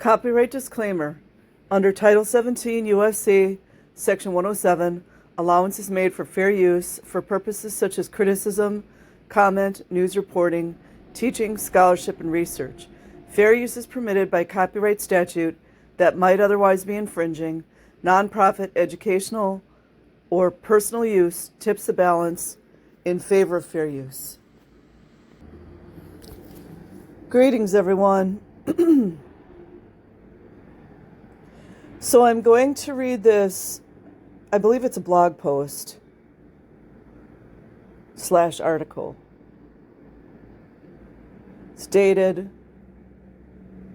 Copyright disclaimer. Under Title 17 U.S.C. Section 107, allowance is made for fair use for purposes such as criticism, comment, news reporting, teaching, scholarship, and research. Fair use is permitted by copyright statute that might otherwise be infringing. Nonprofit, educational, or personal use tips the balance in favor of fair use. Greetings, everyone. So I'm going to read this, I believe it's a blog post / article. It's dated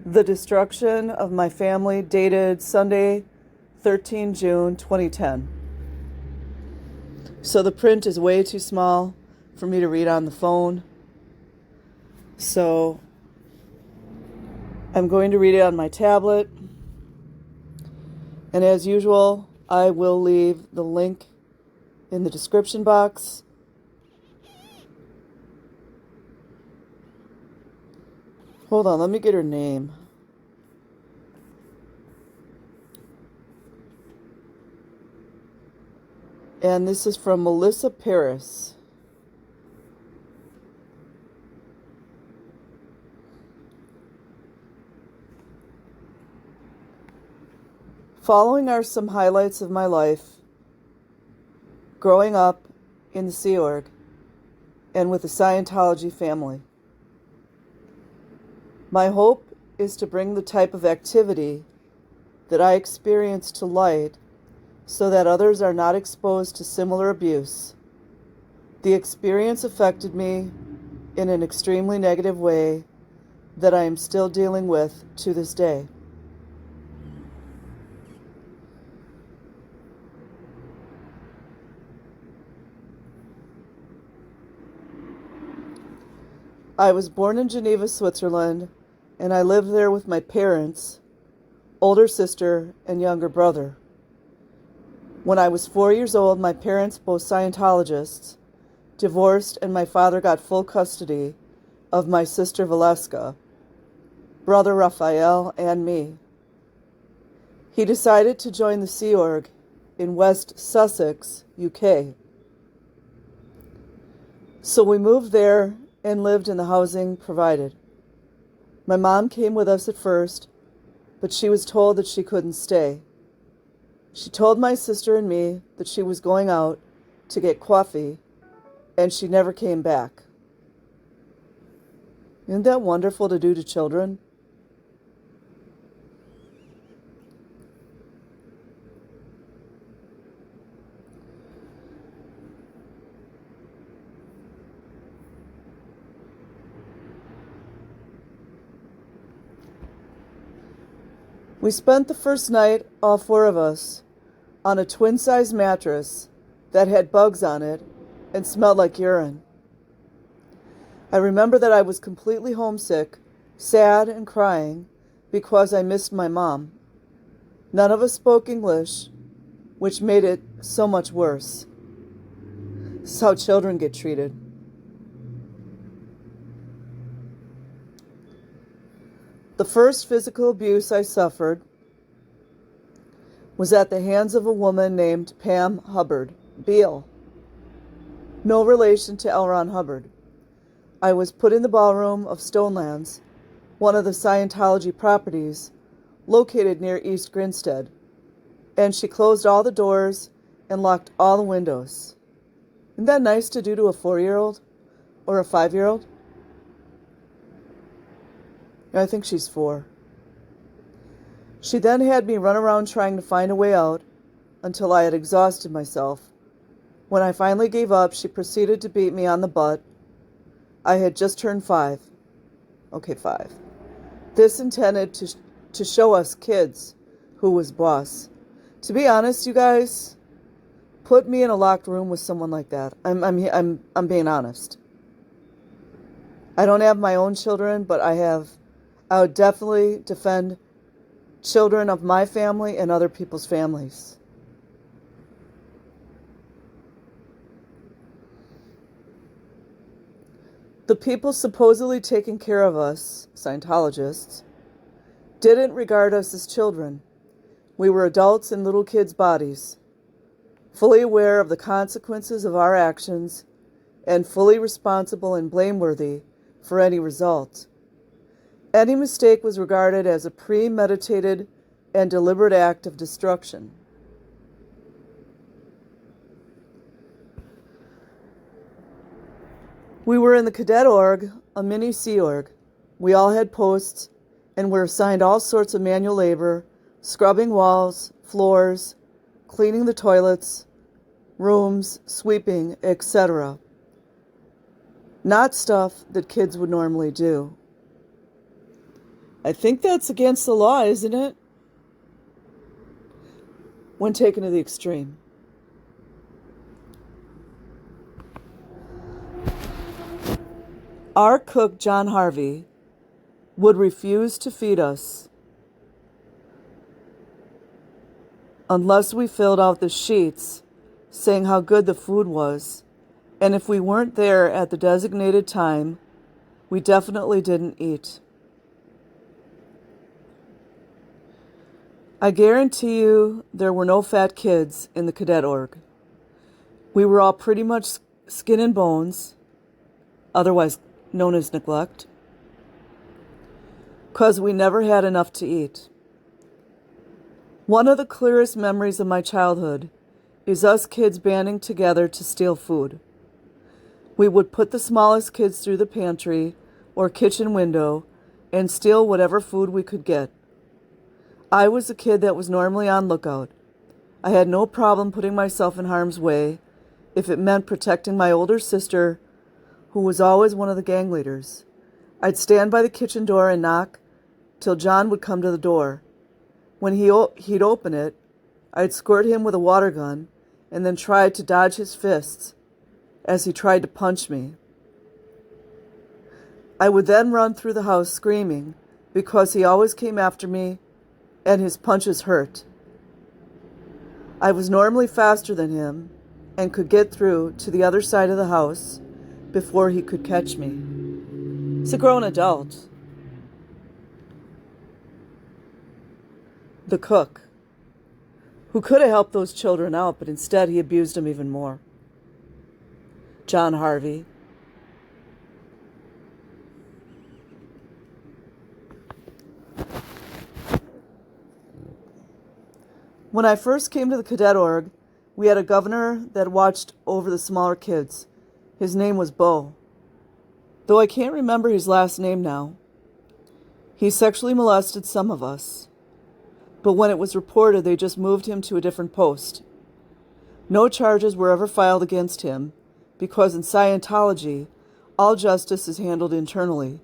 The Destruction of My Family, dated Sunday, 13 June 2010. So the print is way too small for me to read on the phone. So I'm going to read it on my tablet. And as usual, I will leave the link in the description box. Hold on, let me get her name. And this is from Melissa Paris. Following are some highlights of my life growing up in the Sea Org and with the Scientology family. My hope is to bring the type of activity that I experienced to light so that others are not exposed to similar abuse. The experience affected me in an extremely negative way that I am still dealing with to this day. I was born in Geneva, Switzerland, and I lived there with my parents, older sister, and younger brother. When I was 4 years old, my parents, both Scientologists, divorced, and my father got full custody of my sister Valeska, brother Raphael, and me. He decided to join the Sea Org in West Sussex, UK. So we moved there and lived in the housing provided. My mom came with us at first, but she was told that she couldn't stay. She told my sister and me that she was going out to get coffee, and she never came back. Isn't that wonderful to do to children? We spent the first night, all four of us, on a twin-size mattress that had bugs on it and smelled like urine. I remember that I was completely homesick, sad, and crying because I missed my mom. None of us spoke English, which made it so much worse. This is how children get treated. The first physical abuse I suffered was at the hands of a woman named Pam Hubbard, Beale. No relation to L. Ron Hubbard. I was put in the ballroom of Stonelands, one of the Scientology properties located near East Grinstead, and she closed all the doors and locked all the windows. Isn't that nice to do to a 4-year-old or a 5-year-old? I think she's 4. She then had me run around trying to find a way out until I had exhausted myself. When I finally gave up, she proceeded to beat me on the butt. I had just turned 5. Okay, 5. This intended to show us kids who was boss. To be honest, you guys, put me in a locked room with someone like that. I'm being honest. I don't have my own children, but I would definitely defend children of my family and other people's families. The people supposedly taking care of us, Scientologists, didn't regard us as children. We were adults in little kids' bodies, fully aware of the consequences of our actions and fully responsible and blameworthy for any result. Any mistake was regarded as a premeditated and deliberate act of destruction. We were in the Cadet Org, a mini Sea Org. We all had posts and were assigned all sorts of manual labor, scrubbing walls, floors, cleaning the toilets, rooms, sweeping, etc. Not stuff that kids would normally do. I think that's against the law, isn't it? When taken to the extreme. Our cook, John Harvey, would refuse to feed us unless we filled out the sheets saying how good the food was, and if we weren't there at the designated time, we definitely didn't eat. I guarantee you there were no fat kids in the Cadet Org. We were all pretty much skin and bones, otherwise known as neglect, because we never had enough to eat. One of the clearest memories of my childhood is us kids banding together to steal food. We would put the smallest kids through the pantry or kitchen window and steal whatever food we could get. I was a kid that was normally on lookout. I had no problem putting myself in harm's way if it meant protecting my older sister, who was always one of the gang leaders. I'd stand by the kitchen door and knock till John would come to the door. When he'd open it, I'd squirt him with a water gun and then try to dodge his fists as he tried to punch me. I would then run through the house screaming because he always came after me and his punches hurt. I was normally faster than him and could get through to the other side of the house before he could catch me. He's a grown adult. The cook, who could have helped those children out, but instead he abused them even more. John Harvey. When I first came to the Cadet Org, we had a governor that watched over the smaller kids. His name was Bo. Though I can't remember his last name now. He sexually molested some of us. But when it was reported, they just moved him to a different post. No charges were ever filed against him, because in Scientology, all justice is handled internally.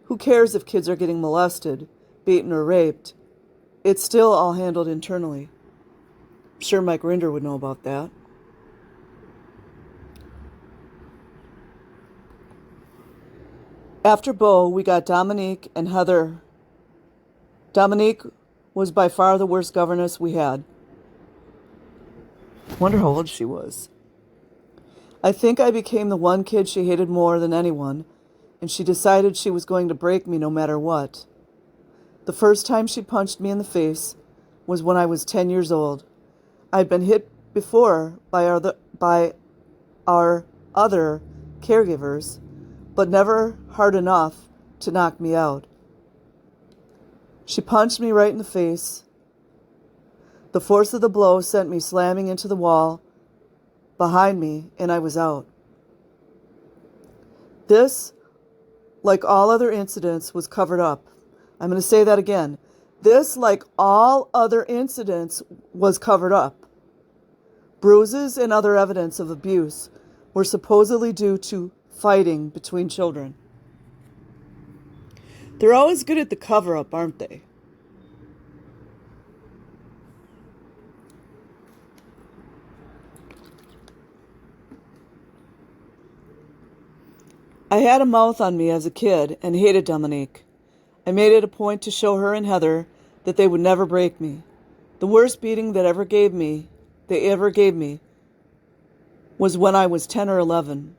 Who cares if kids are getting molested, beaten, or raped? It's still all handled internally. I'm sure Mike Rinder would know about that. After Bo, we got Dominique and Heather. Dominique was by far the worst governess we had. Wonder how old she was. I think I became the one kid she hated more than anyone, and she decided she was going to break me no matter what. The first time she punched me in the face was when I was 10 years old. I'd been hit before by our other caregivers, but never hard enough to knock me out. She punched me right in the face. The force of the blow sent me slamming into the wall behind me, and I was out. This, like all other incidents, was covered up. I'm going to say that again. This, like all other incidents, was covered up. Bruises and other evidence of abuse were supposedly due to fighting between children. They're always good at the cover-up, aren't they? I had a mouth on me as a kid and hated Dominique. I made it a point to show her and Heather that they would never break me. The worst beating they ever gave me was when I was 10 or 11.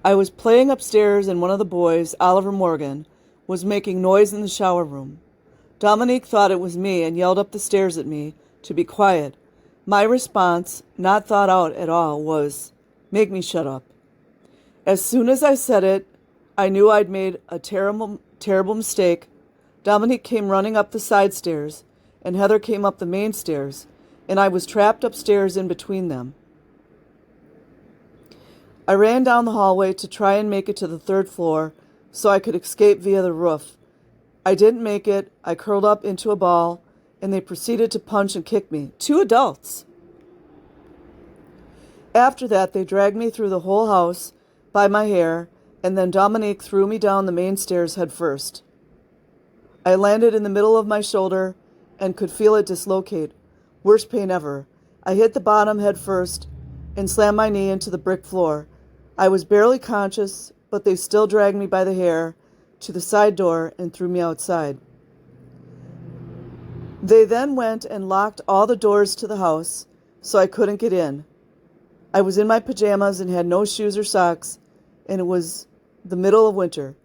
I was playing upstairs and one of the boys, Oliver Morgan, was making noise in the shower room. Dominique thought it was me and yelled up the stairs at me to be quiet. My response, not thought out at all, was, "Make me shut up." As soon as I said it, I knew I'd made a terrible mistake. Dominique came running up the side stairs, and Heather came up the main stairs, and I was trapped upstairs in between them. I ran down the hallway to try and make it to the third floor so I could escape via the roof. I didn't make it. I curled up into a ball, and they proceeded to punch and kick me. 2 adults. After that, they dragged me through the whole house by my hair, and then Dominique threw me down the main stairs head first. I landed in the middle of my shoulder and could feel it dislocate. Worst pain ever. I hit the bottom head first and slammed my knee into the brick floor. I was barely conscious, but they still dragged me by the hair to the side door and threw me outside. They then went and locked all the doors to the house so I couldn't get in. I was in my pajamas and had no shoes or socks, and it was the middle of winter.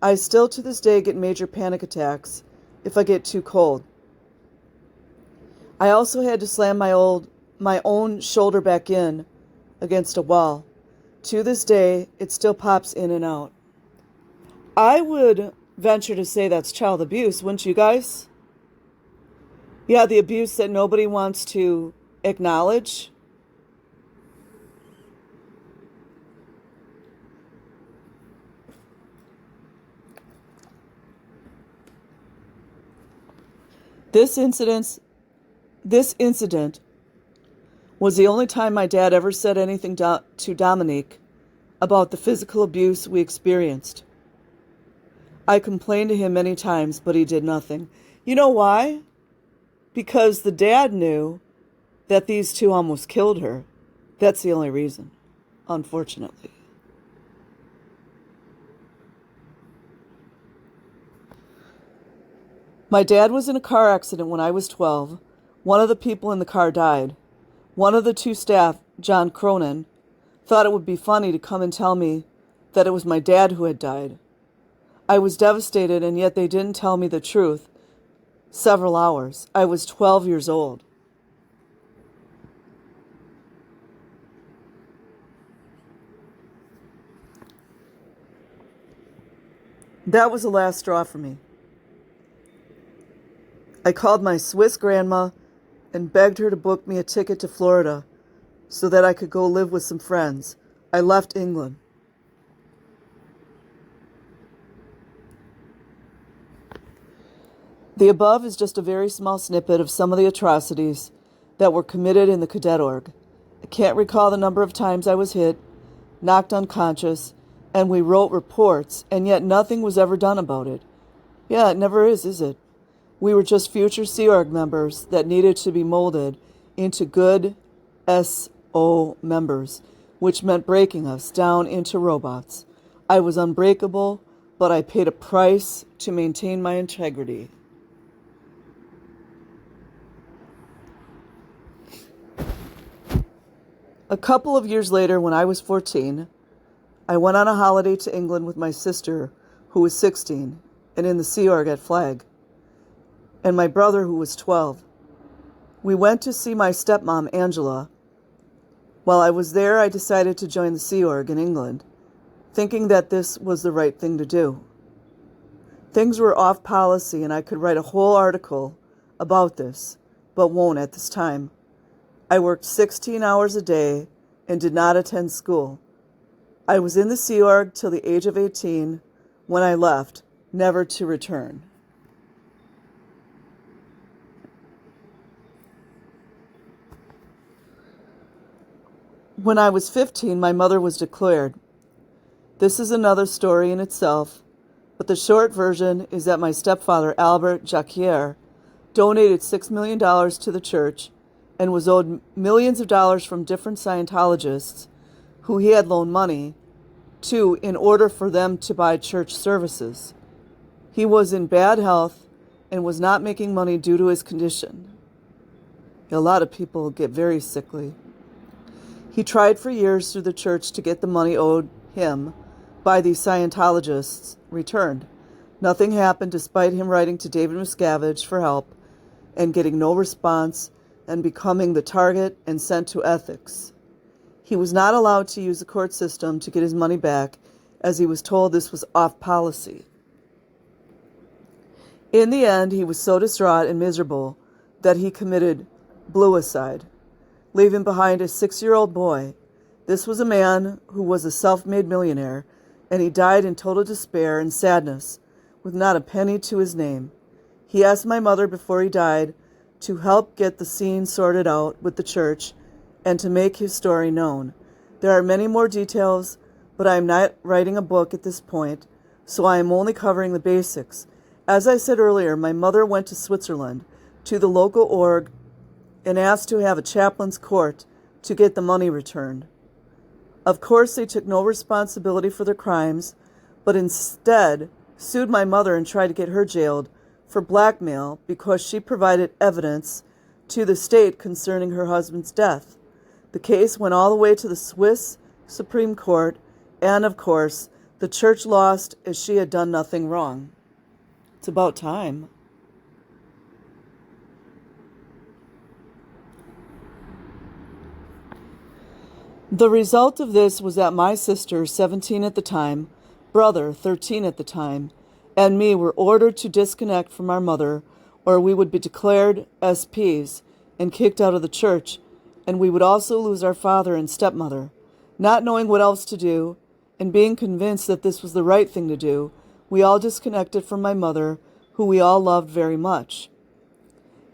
I still to this day get major panic attacks if I get too cold. I also had to slam my own shoulder back in against a wall. To this day, it still pops in and out. I would venture to say that's child abuse, wouldn't you guys? Yeah, the abuse that nobody wants to acknowledge. This incident was the only time my dad ever said anything to Dominique about the physical abuse we experienced. I complained to him many times, but he did nothing. You know why? Because the dad knew that these two almost killed her. That's the only reason, unfortunately. My dad was in a car accident when I was 12. One of the people in the car died. One of the 2 staff, John Cronin, thought it would be funny to come and tell me that it was my dad who had died. I was devastated, and yet they didn't tell me the truth. Several hours. I was 12 years old. That was the last straw for me. I called my Swiss grandma and begged her to book me a ticket to Florida so that I could go live with some friends. I left England. The above is just a very small snippet of some of the atrocities that were committed in the cadet org. I can't recall the number of times I was hit, knocked unconscious, and we wrote reports, and yet nothing was ever done about it. Yeah, it never is it? We were just future Sea Org members that needed to be molded into good SO members, which meant breaking us down into robots. I was unbreakable, but I paid a price to maintain my integrity. A couple of years later, when I was 14, I went on a holiday to England with my sister, who was 16, and in the Sea Org at Flag, and my brother, who was 12. We went to see my stepmom, Angela. While I was there, I decided to join the Sea Org in England, thinking that this was the right thing to do. Things were off policy, and I could write a whole article about this, but won't at this time. I worked 16 hours a day and did not attend school. I was in the Sea Org till the age of 18 when I left, never to return. When I was 15, my mother was declared. This is another story in itself, but the short version is that my stepfather, Albert Jacquier, donated $6 million to the church and was owed millions of dollars from different Scientologists who he had loaned money to in order for them to buy church services. He was in bad health and was not making money due to his condition. A lot of people get very sickly. He tried for years through the church to get the money owed him by these Scientologists returned. Nothing happened despite him writing to David Miscavige for help and getting no response and becoming the target and sent to ethics. He was not allowed to use the court system to get his money back, as he was told this was off policy. In the end, he was so distraught and miserable that he committed bluicide, leaving behind a 6-year-old boy. This was a man who was a self-made millionaire, and he died in total despair and sadness, with not a penny to his name. He asked my mother before he died to help get the scene sorted out with the church and to make his story known. There are many more details, but I am not writing a book at this point, so I am only covering the basics. As I said earlier, my mother went to Switzerland, to the local org, and asked to have a chaplain's court to get the money returned. Of course, they took no responsibility for their crimes, but instead sued my mother and tried to get her jailed for blackmail because she provided evidence to the state concerning her husband's death. The case went all the way to the Swiss Supreme Court, and of course, the church lost as she had done nothing wrong. It's about time. The result of this was that my sister, 17 at the time, brother, 13 at the time, and me were ordered to disconnect from our mother, or we would be declared SPs and kicked out of the church, and we would also lose our father and stepmother. Not knowing what else to do, and being convinced that this was the right thing to do, we all disconnected from my mother, who we all loved very much.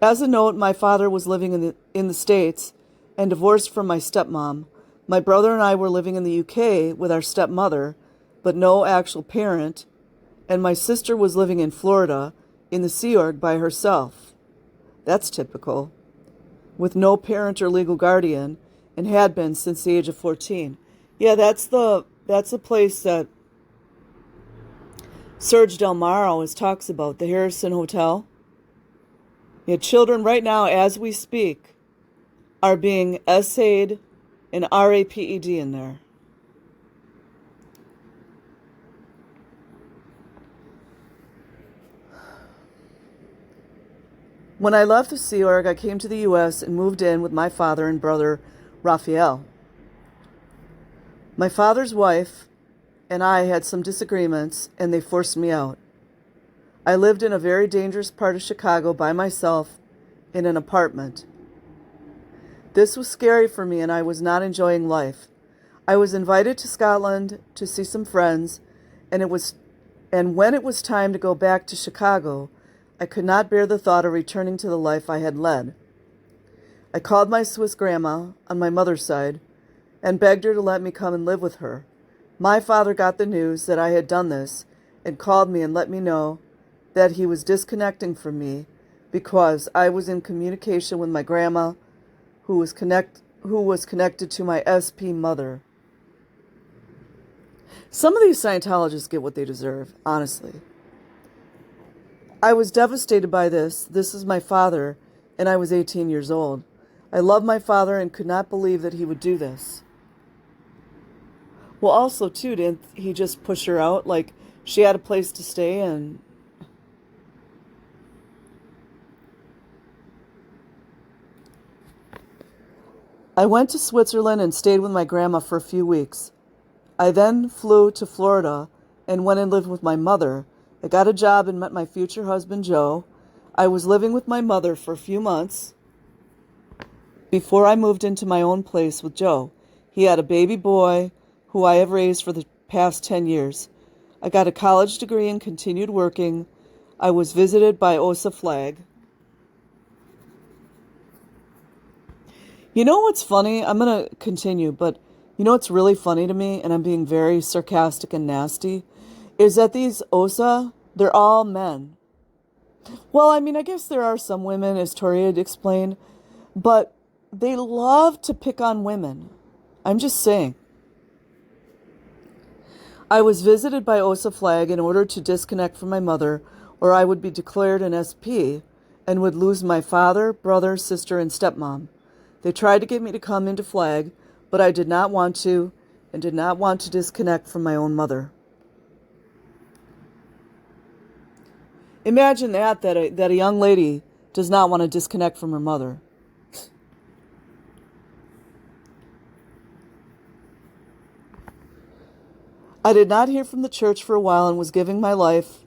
As a note, my father was living in the States and divorced from my stepmom. My brother and I were living in the UK with our stepmother, but no actual parent, and my sister was living in Florida in the Sea Org by herself. That's typical. With no parent or legal guardian, and had been since the age of 14. Yeah, that's the place that Serge Del Mar always talks about, the Harrison Hotel. Yeah, children right now, as we speak, are being essayed and RAPED in there. When I left the Sea Org, I came to the U.S. and moved in with my father and brother, Raphael. My father's wife and I had some disagreements, and they forced me out. I lived in a very dangerous part of Chicago by myself in an apartment. This was scary for me, and I was not enjoying life. I was invited to Scotland to see some friends, and when it was time to go back to Chicago, I could not bear the thought of returning to the life I had led. I called my Swiss grandma on my mother's side and begged her to let me come and live with her. My father got the news that I had done this and called me and let me know that he was disconnecting from me because I was in communication with my grandma, who was connected to my SP mother. Some of these Scientologists get what they deserve, honestly. I was devastated by this. This is my father, and I was 18 years old. I loved my father and could not believe that he would do this. Well, also, too, didn't he just push her out? Like, she had a place to stay and... I went to Switzerland and stayed with my grandma for a few weeks. I then flew to Florida and went and lived with my mother. I got a job and met my future husband, Joe. I was living with my mother for a few months before I moved into my own place with Joe. He had a baby boy who I have raised for the past 10 years. I got a college degree and continued working. I was visited by OSA Flag. You know what's funny? I'm going to continue, but you know what's really funny to me, and I'm being very sarcastic and nasty, is that these OSA, they're all men. Well, I mean, I guess there are some women, as Tori had explained, but they love to pick on women. I'm just saying. I was visited by OSA Flag in order to disconnect from my mother, or I would be declared an SP and would lose my father, brother, sister, and stepmom. They tried to get me to come into Flag, but I did not want to, and did not want to disconnect from my own mother. Imagine that a young lady does not want to disconnect from her mother. I did not hear from the church for a while and was living my life,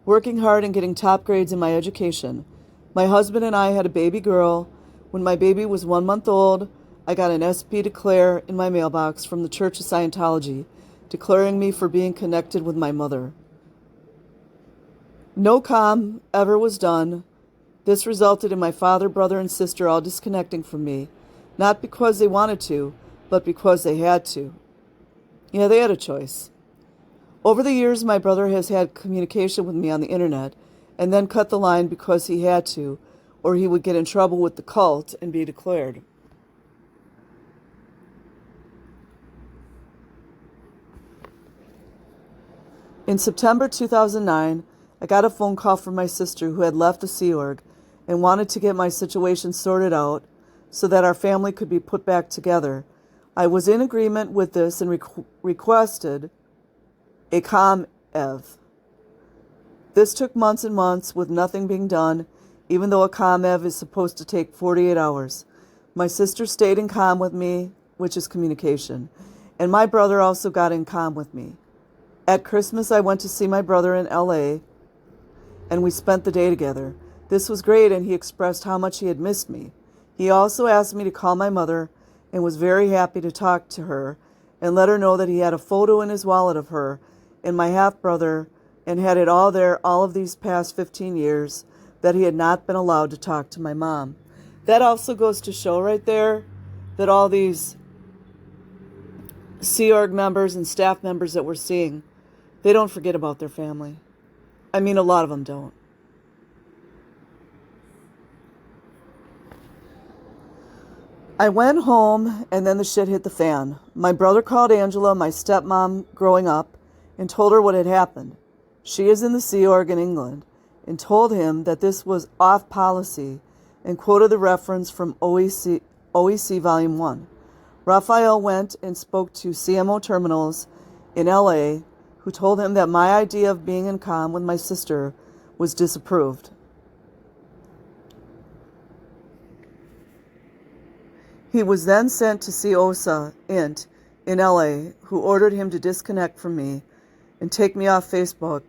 working hard and getting top grades in my education. My husband and I had a baby girl. When my baby was 1 month old, I got an SP declare in my mailbox from the Church of Scientology, declaring me for being connected with my mother. No comm ever was done. This resulted in my father, brother, and sister all disconnecting from me, not because they wanted to, but because they had to. Yeah, they had a choice. Over the years, my brother has had communication with me on the internet and then cut the line because he had to, or he would get in trouble with the cult and be declared. In September 2009, I got a phone call from my sister who had left the Sea Org and wanted to get my situation sorted out so that our family could be put back together. I was in agreement with this and requested a ComEv. This took months and months with nothing being done, even though a ComEv is supposed to take 48 hours. My sister stayed in comm with me, which is communication, and my brother also got in comm with me. At Christmas, I went to see my brother in LA, and we spent the day together. This was great, and he expressed how much he had missed me. He also asked me to call my mother and was very happy to talk to her and let her know that he had a photo in his wallet of her and my half-brother and had it all there all of these past 15 years that he had not been allowed to talk to my mom. That also goes to show right there that all these Sea Org members and staff members that we're seeing, they don't forget about their family. I mean, a lot of them don't. I went home, and then the shit hit the fan. My brother called Angela, my stepmom growing up, and told her what had happened. She is in the Sea Org in England, and told him that this was off policy, and quoted the reference from OEC Volume 1. Raphael went and spoke to CMO Terminals in LA, who told him that my idea of being in comm with my sister was disapproved. He was then sent to see OSA Int in LA, who ordered him to disconnect from me and take me off Facebook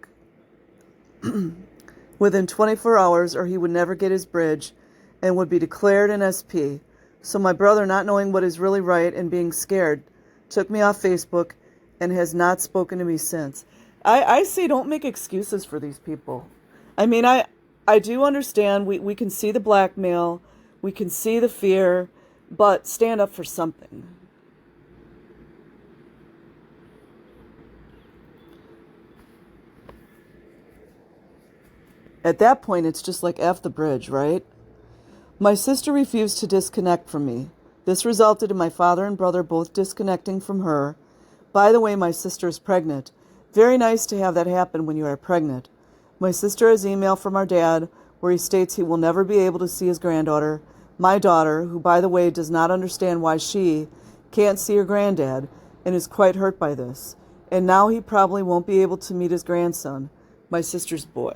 within 24 hours or he would never get his bridge and would be declared an SP. So my brother, not knowing what is really right and being scared, took me off Facebook and has not spoken to me since. I say don't make excuses for these people. I mean, I do understand we can see the blackmail, we can see the fear, but stand up for something. At that point, it's just like F the bridge, right? My sister refused to disconnect from me. This resulted in my father and brother both disconnecting from her. By the way, my sister is pregnant. Very nice to have that happen when you are pregnant. My sister has email from our dad where he states he will never be able to see his granddaughter, my daughter, who, by the way, does not understand why she can't see her granddad and is quite hurt by this. And now he probably won't be able to meet his grandson, my sister's boy.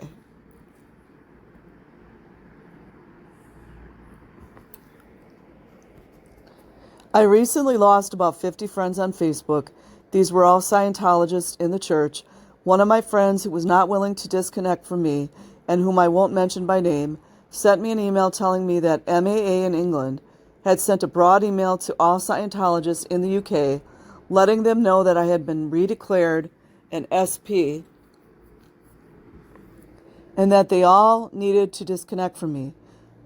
I recently lost about 50 friends on Facebook. These were all Scientologists in the church. One of my friends, who was not willing to disconnect from me and whom I won't mention by name, sent me an email telling me that MAA in England had sent a broad email to all Scientologists in the UK, letting them know that I had been redeclared an SP and that they all needed to disconnect from me.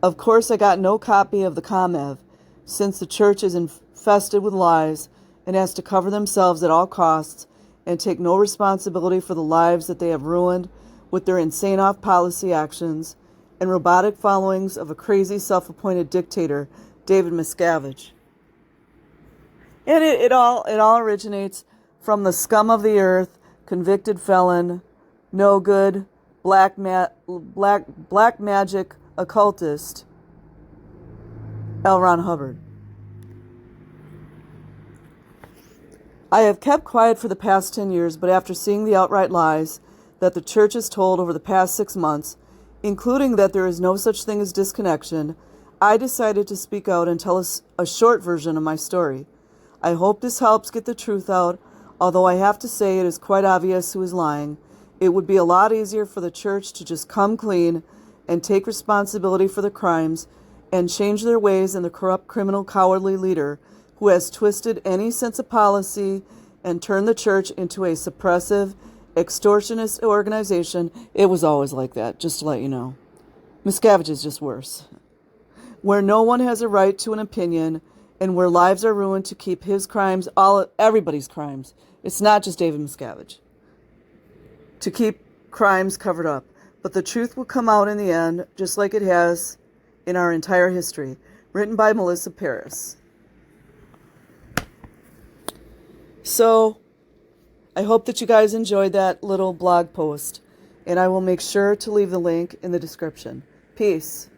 Of course, I got no copy of the ComEv, since the church is infested with lies and has to cover themselves at all costs and take no responsibility for the lives that they have ruined with their insane off-policy actions and robotic followings of a crazy self-appointed dictator, David Miscavige. And it all originates from the scum of the earth, convicted felon, no good, black magic occultist, L. Ron Hubbard. I have kept quiet for the past 10 years, but after seeing the outright lies, that the church has told over the past 6 months, including that there is no such thing as disconnection, I decided to speak out and tell us a short version of my story. I hope this helps get the truth out, although I have to say it is quite obvious who is lying. It would be a lot easier for the church to just come clean and take responsibility for the crimes and change their ways than the corrupt, criminal, cowardly leader who has twisted any sense of policy and turned the church into a suppressive, extortionist organization. It was always like that, just to let you know. Miscavige is just worse. Where no one has a right to an opinion and where lives are ruined to keep his crimes, everybody's crimes. It's not just David Miscavige. To keep crimes covered up. But the truth will come out in the end, just like it has in our entire history. Written by Melissa Paris. So, I hope that you guys enjoyed that little blog post, and I will make sure to leave the link in the description. Peace.